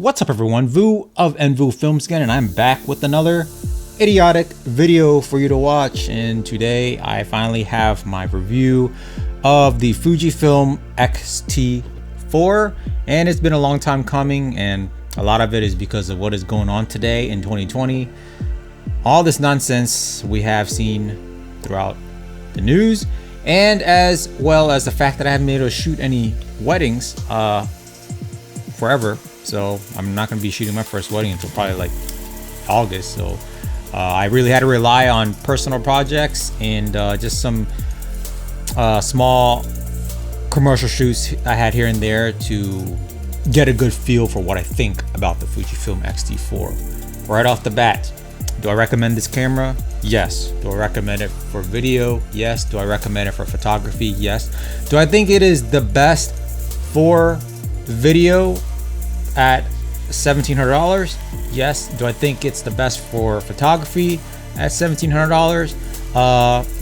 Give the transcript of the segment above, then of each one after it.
What's up everyone, Vu of FujiFilm again, and I'm back with another idiotic video for you to watch. And today I finally have my review of the FujiFilm X-T4, and it's been a long time coming, and a lot of it is because of what is going on today in 2020. All this nonsense we have seen throughout the news, and as well as the fact that I haven't been able to shoot any weddings forever. So I'm not going to be shooting my first wedding until probably like August. So I really had to rely on personal projects and just some small commercial shoots I had here and there to get a good feel for what I think about the FujiFilm X-T4. Right off the bat, do I recommend this camera? Yes. Do I recommend it for video? Yes. Do I recommend it for photography? Yes. Do I think it is the best for video at $1,700? Yes. Do I think it's the best for photography at $1,700?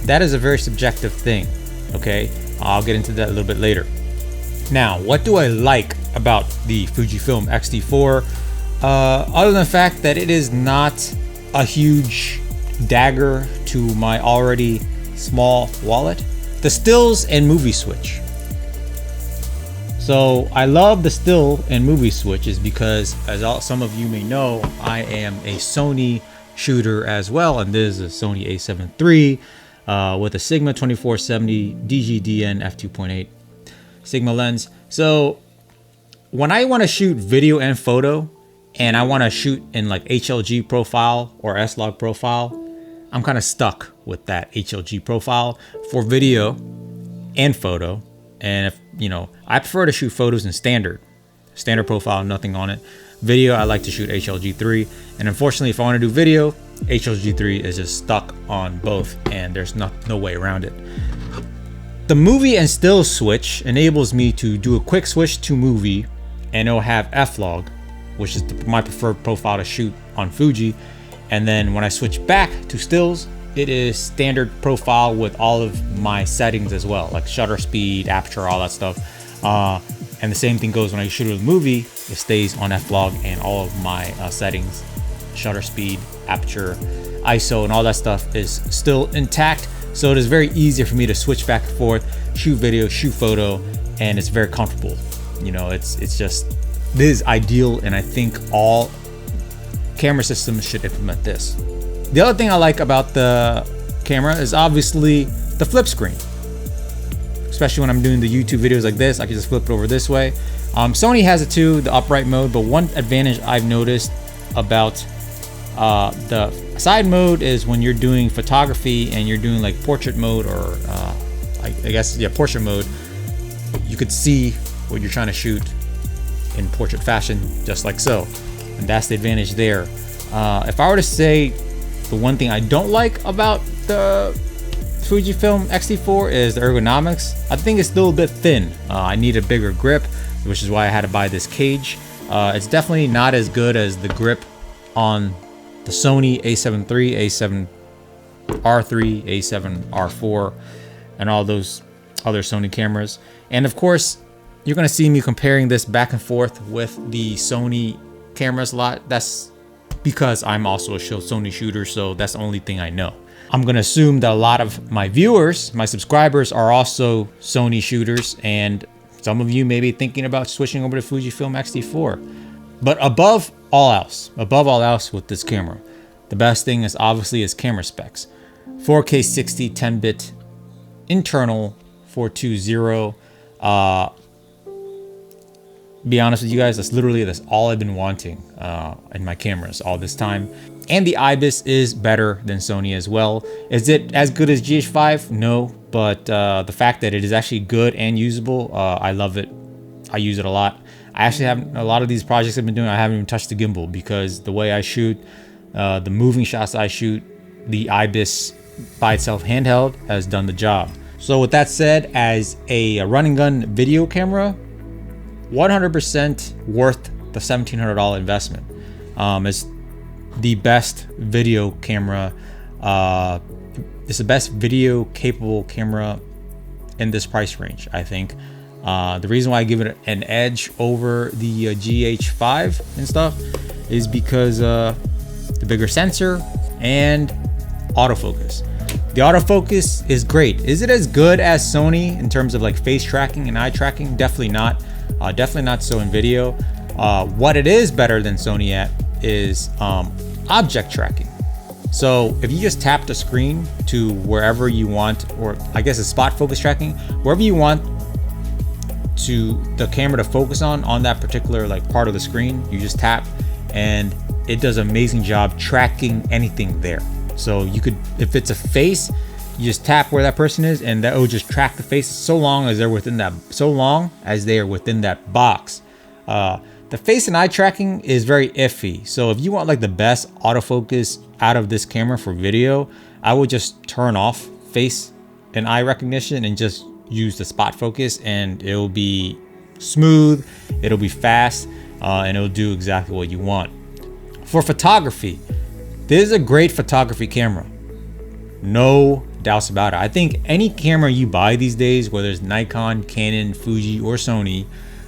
That is a very subjective thing. Okay, I'll get into that a little bit later. Now, what do I like about the FujiFilm X-T4? Other than the fact that it is not a huge dagger to my already small wallet, the stills and movie switch. So I love the still and movie switches because, as some of you may know, I am a Sony shooter as well, and this is a Sony a7 III with a Sigma 2470 DGDN f2.8 Sigma lens. So when I want to shoot video and photo, and I want to shoot in like HLG profile or S-Log profile, I'm kind of stuck with that HLG profile for video and photo. And if I prefer to shoot photos in standard profile, nothing on it. Video, I like to shoot HLG3, and unfortunately, if I want to do video, HLG3 is just stuck on both, and there's no way around it. The movie and still switch enables me to do a quick switch to movie, and it'll have F-Log, which is my preferred profile to shoot on Fuji. And then when I switch back to stills, it is standard profile with all of my settings as well, like shutter speed, aperture, all that stuff. And the same thing goes when I shoot a movie, it stays on F-Log and all of my settings, shutter speed, aperture, ISO, and all that stuff is still intact. So it is very easy for me to switch back and forth, shoot video, shoot photo, and it's very comfortable. It's just, this is ideal, and I think all camera systems should implement this. The other thing I like about the camera is obviously the flip screen. Especially when I'm doing the YouTube videos like this, I can just flip it over this way. Sony has it too, the upright mode, but one advantage I've noticed about the side mode is when you're doing photography and you're doing like portrait mode, or I guess, yeah, portrait mode, you could see what you're trying to shoot in portrait fashion, just like so. And that's the advantage there. If I were to say the one thing I don't like about the FujiFilm X-T4 is the ergonomics. I think it's still a bit thin. I need a bigger grip, which is why I had to buy this cage. It's definitely not as good as the grip on the Sony a7 III, a7R3, a7R4, and all those other Sony cameras. And of course, you're gonna see me comparing this back and forth with the Sony cameras a lot. That's because I'm also a Sony shooter, so that's the only thing I know. I'm gonna assume that a lot of my viewers, my subscribers, are also Sony shooters, and some of you may be thinking about switching over to FujiFilm X-T4. But above all else with this camera, the best thing is obviously its camera specs. 4K 60 10-bit internal 420. Be honest with you guys, that's all I've been wanting in my cameras all this time. And the IBIS is better than Sony as well. Is it as good as GH5? No, but the fact that it is actually good and usable, I love it. I use it a lot. I actually have a lot of these projects I've been doing, I haven't even touched the gimbal, because the way I shoot, the moving shots I shoot, the IBIS by itself handheld has done the job. So with that said, as a run and gun video camera, 100% worth the $1,700 investment. It's the best video camera. It's the best video capable camera in this price range, I think. The reason why I give it an edge over the GH5 and stuff is because the bigger sensor and autofocus. The autofocus is great. Is it as good as Sony in terms of like face tracking and eye tracking? Definitely not. Definitely not so in video. What it is better than Sony at is object tracking. So if you just tap the screen to wherever you want, or I guess it's spot focus tracking, wherever you want to the camera to focus on that particular like part of the screen, you just tap and it does an amazing job tracking anything there. So you could, if it's a face, you just tap where that person is and that will just track the face so long as they are within that box. The face and eye tracking is very iffy. So if you want like the best autofocus out of this camera for video, I would just turn off face and eye recognition and just use the spot focus, and it'll be smooth, it'll be fast, and it'll do exactly what you want. For photography, this is a great photography camera. No doubts about it. I think any camera you buy these days, whether it's Nikon, Canon, Fuji, or Sony,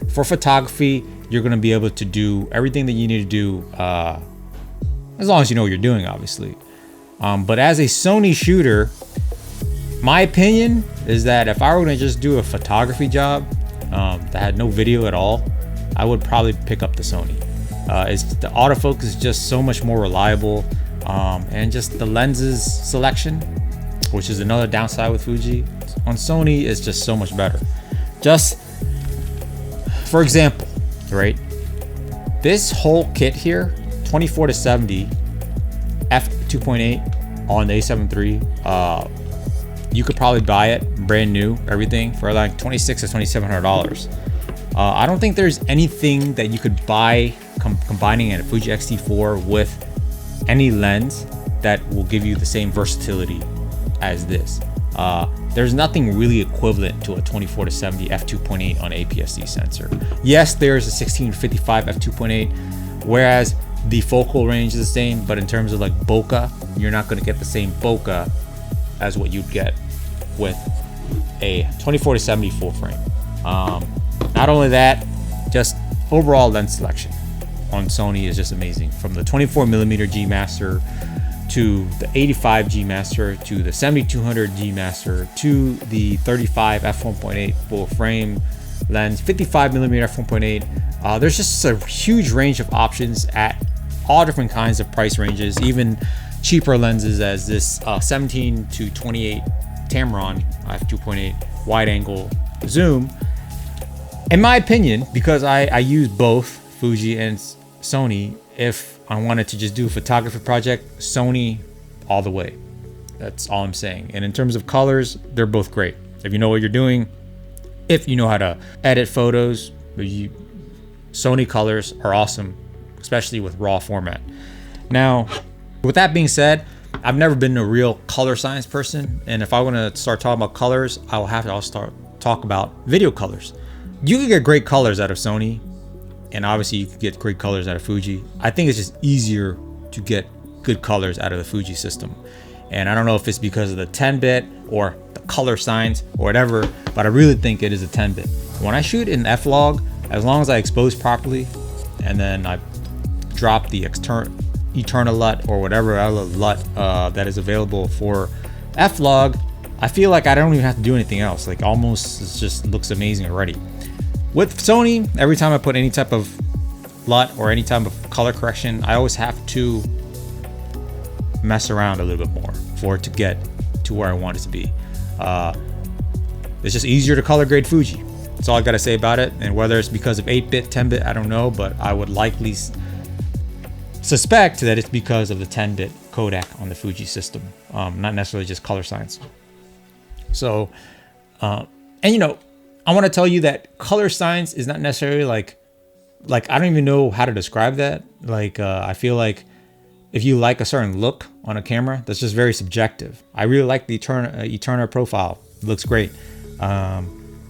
for photography, you're going to be able to do everything that you need to do, as long as you know what you're doing, obviously. But as a Sony shooter, my opinion is that if I were going to just do a photography job that had no video at all, I would probably pick up the Sony. The autofocus is just so much more reliable, and just the lenses selection, which is another downside with Fuji, on Sony is just so much better. Just for example, right, this whole kit here, 24-70 f2.8 on the A7 III, you could probably buy it brand new, everything, for like $2,600 to $2,700. I don't think there's anything that you could buy combining a Fuji X-T4 with any lens that will give you the same versatility as this. There's nothing really equivalent to a 24-70 f2.8 on APS-C sensor. Yes, there's a 16-55 f2.8, whereas the focal range is the same, but in terms of like bokeh, you're not going to get the same bokeh as what you'd get with a 24-70 full frame. Not only that, just overall lens selection on Sony is just amazing. From the 24mm G Master to the 85 G Master to the 7200 G Master to the 35 f1.8 full frame lens, 55mm f1.8. There's just a huge range of options at all different kinds of price ranges, even cheaper lenses as this 17 to 28 Tamron f2.8 wide angle zoom. In my opinion, because I use both Fuji and Sony, if I wanted to just do a photography project, Sony all the way. That's all I'm saying. And in terms of colors, they're both great. If you know what you're doing, if you know how to edit photos, Sony colors are awesome, especially with RAW format. Now, with that being said, I've never been a real color science person, and if I want to start talking about colors, I'll start talk about video colors. You can get great colors out of Sony, and obviously you can get great colors out of Fuji. I think it's just easier to get good colors out of the Fuji system. And I don't know if it's because of the 10-bit or the color science or whatever, but I really think it is a 10-bit. When I shoot in F-Log, as long as I expose properly, and then I drop the Eternal LUT or whatever other LUT that is available for F-Log, I feel like I don't even have to do anything else. Like almost, it just looks amazing already. With Sony, every time I put any type of LUT or any type of color correction, I always have to mess around a little bit more for it to get to where I want it to be. It's just easier to color grade Fuji. That's all I gotta say about it. And whether it's because of 8-bit, 10-bit, I don't know, but I would likely suspect that it's because of the 10-bit codec on the Fuji system, not necessarily just color science. So, and you know, I want to tell you that color science is not necessarily like I don't even know how to describe that. Like, I feel like if you like a certain look on a camera, that's just very subjective. I really like the Eterna profile. It looks great. At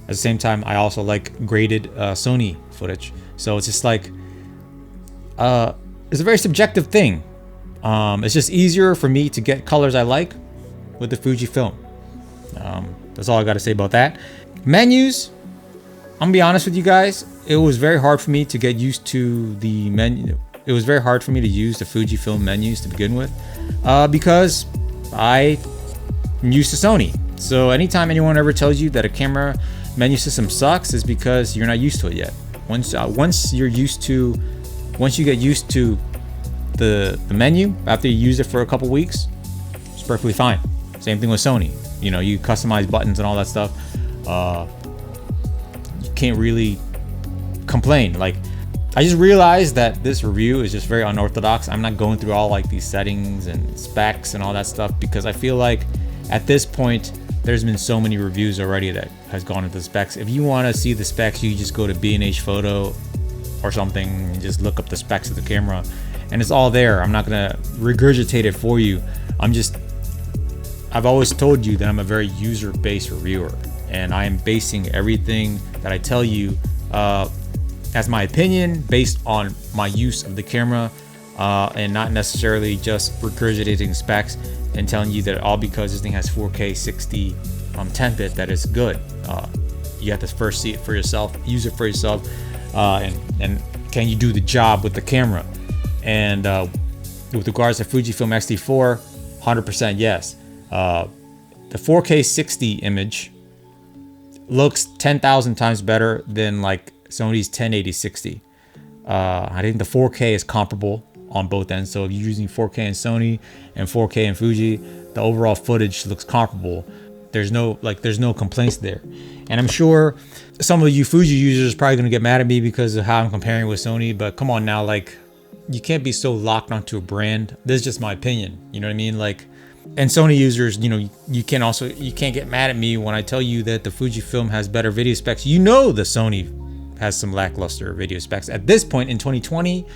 the same time, I also like graded Sony footage. So it's just like, it's a very subjective thing. It's just easier for me to get colors I like with the FujiFilm. That's all I got to say about that. Menus, gonna be honest with you guys. It was very hard for me to get used to the menu. It was very hard for me to use the Fujifilm menus to begin with, because I'm used to Sony. So anytime anyone ever tells you that a camera menu system sucks, is because you're not used to it yet. Once you get used to the menu after you use it for a couple weeks, it's perfectly fine. Same thing with Sony. You know, you customize buttons and all that stuff. You can't really complain. Like, I just realized that this review is just very unorthodox. I'm not going through all like these settings and specs and all that stuff, because I feel like at this point there's been so many reviews already that has gone into the specs. If you want to see the specs, you just go to B&H Photo or something and just look up the specs of the camera, and it's all there. I'm not gonna regurgitate it for you. I've always told you that I'm a very user-based reviewer, and I am basing everything that I tell you as my opinion based on my use of the camera, and not necessarily just regurgitating specs and telling you that all because this thing has 4K 60 10-bit that it's good. You have to first see it for yourself, use it for yourself, and can you do the job with the camera? And with regards to Fujifilm X-T4, 100% yes. The 4K 60 image looks 10,000 times better than like Sony's 1080-60. I think the 4K is comparable on both ends. So if you're using 4K in Sony and 4K in Fuji, the overall footage looks comparable. There's no complaints there. And I'm sure some of you Fuji users are probably gonna get mad at me because of how I'm comparing with Sony, but come on now, like, you can't be so locked onto a brand. This is just my opinion, you know what I mean? Like, and Sony users, you know, you can't get mad at me when I tell you that the Fujifilm has better video specs. You know the Sony has some lackluster video specs. At this point in 2020,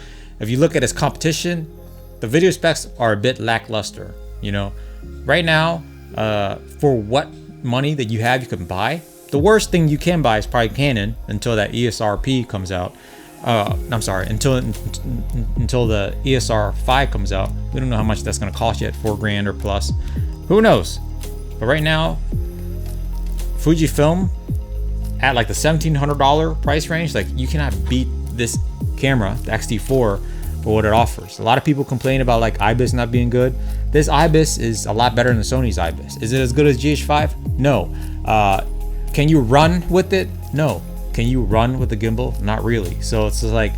if you look at its competition, the video specs are a bit lackluster, you know? Right now, for what money that you have, you can buy. The worst thing you can buy is probably Canon until that ESRP comes out. I'm sorry, until the ESR 5 comes out. We don't know how much that's gonna cost yet, $4,000 or plus. Who knows? But right now, Fujifilm at like the $1,700 price range, like, you cannot beat this camera, the X-T4, for what it offers. A lot of people complain about like IBIS not being good. This IBIS is a lot better than Sony's IBIS. Is it as good as GH5? No. Can you run with it? No. Can you run with the gimbal? Not really. So it's just like,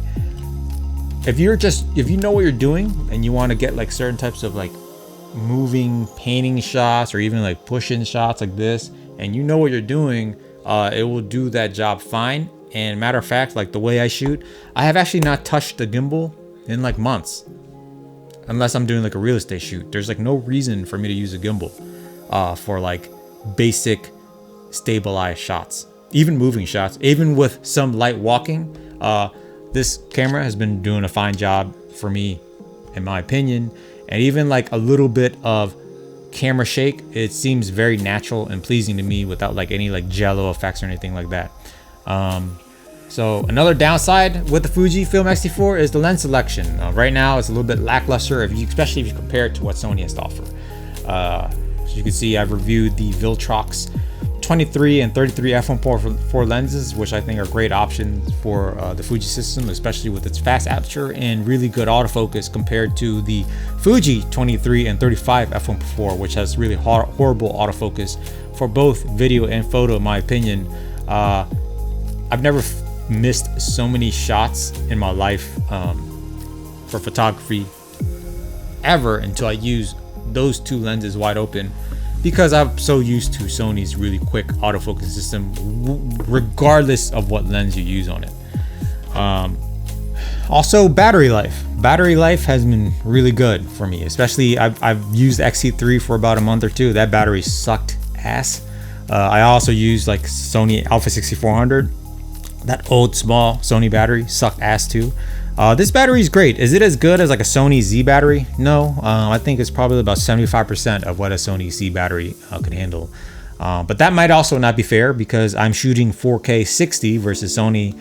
if you know what you're doing and you want to get like certain types of like moving painting shots or even like push-in shots like this, and you know what you're doing, it will do that job fine. And matter of fact, like the way I shoot, I have actually not touched the gimbal in like months, unless I'm doing like a real estate shoot. There's like no reason for me to use a gimbal for like basic stabilized shots, even moving shots, even with some light walking. This camera has been doing a fine job for me, in my opinion. And even like a little bit of camera shake, it seems very natural and pleasing to me without like any like jello effects or anything like that. So another downside with the Fujifilm X-T4 is the lens selection. Right now it's a little bit lackluster, especially if you compare it to what Sony has to offer. So you can see I've reviewed the Viltrox 23 and 33 f1.4 lenses, which I think are great options for the Fuji system, especially with its fast aperture and really good autofocus compared to the Fuji 23 and 35 f1.4, which has really horrible autofocus for both video and photo, in my opinion. I've never missed so many shots in my life for photography ever until I use those two lenses wide open, because I'm so used to Sony's really quick autofocus system, regardless of what lens you use on it. Also, battery life. Battery life has been really good for me, especially I've used X-T3 for about a month or two. That battery sucked ass. I also used like Sony Alpha 6400. That old small Sony battery sucked ass too. This battery is great. Is it as good as like a Sony Z battery? No, I think it's probably about 75% of what a Sony Z battery could handle. But that might also not be fair, because I'm shooting 4K 60 versus Sony.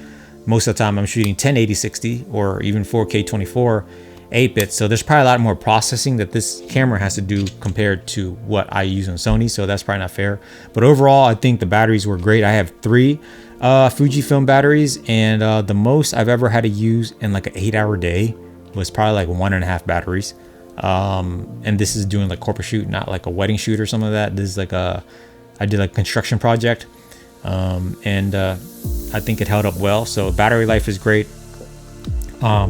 Most of the time I'm shooting 1080-60 or even 4K 24 8-bit. So there's probably a lot more processing that this camera has to do compared to what I use on Sony. So that's probably not fair. But overall, I think the batteries were great. I have 3 Fujifilm batteries, and the most I've ever had to use in like an 8-hour day was probably like 1.5 batteries. And this is doing like corporate shoot, not like a wedding shoot or something like that. This is like I did like a construction project, and I think it held up well. So battery life is great. I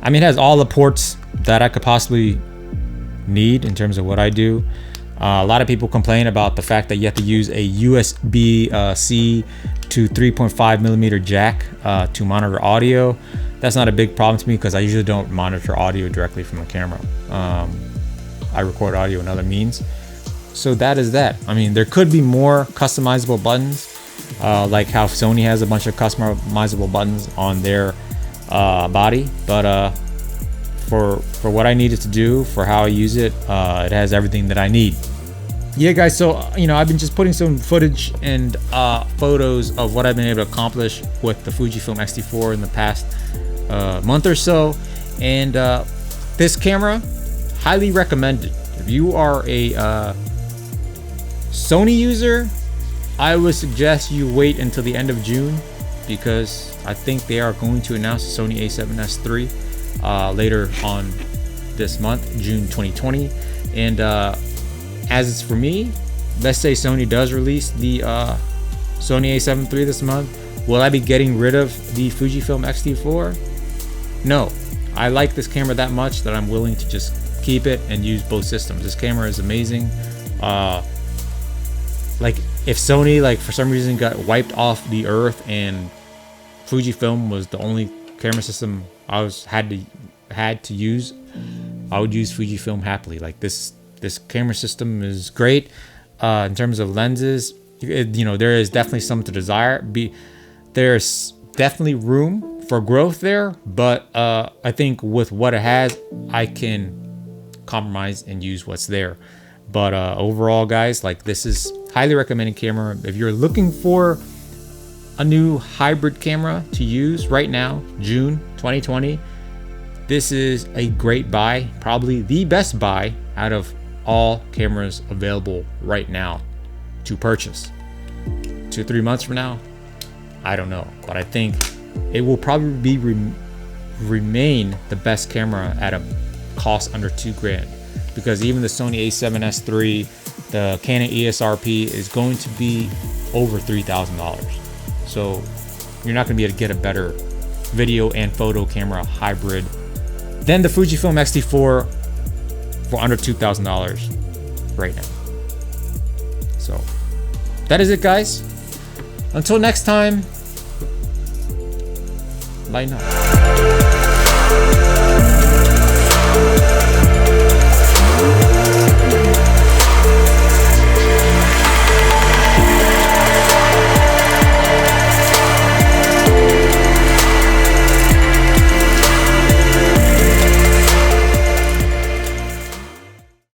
mean, it has all the ports that I could possibly need in terms of what I do. A lot of people complain about the fact that you have to use a USB-C to 3.5 millimeter jack to monitor audio. That's not a big problem to me because I usually don't monitor audio directly from the camera. I record audio in other means. So that is that. I mean, there could be more customizable buttons, like how Sony has a bunch of customizable buttons on their body, but for what I needed to do, for how I use it, it has everything that I need. Yeah, guys, so I've been just putting some footage and photos of what I've been able to accomplish with the Fujifilm X-T4 in the past month or so, and this camera, highly recommended. If you are a Sony user, I would suggest you wait until the end of June, because I think they are going to announce the Sony a7S III later on this month, June 2020. And as it's for me, let's say Sony does release the Sony a7 III this month, will I be getting rid of the Fujifilm X-T4? No, I like this camera that much that I'm willing to just keep it and use both systems. This camera is amazing. Like if Sony, like for some reason, got wiped off the earth and Fujifilm was the only camera system I had to use, I would use Fujifilm happily. Like this camera system is great. In terms of lenses, there is definitely some to desire. There's definitely room for growth there, but I think with what it has, I can compromise and use what's there. But overall, guys, like this is highly recommended camera. If you're looking for a new hybrid camera to use right now, June 2020, this is a great buy, probably the best buy out of all cameras available right now to purchase. 2-3 months from now, I don't know, but I think it will probably remain the best camera at a cost under $2,000, because even the Sony a7S III, the Canon ESRP is going to be over $3,000. So you're not going to be able to get a better video and photo camera hybrid than the Fujifilm X-T4 for under $2,000 right now. So that is it, guys. Until next time, lighten up.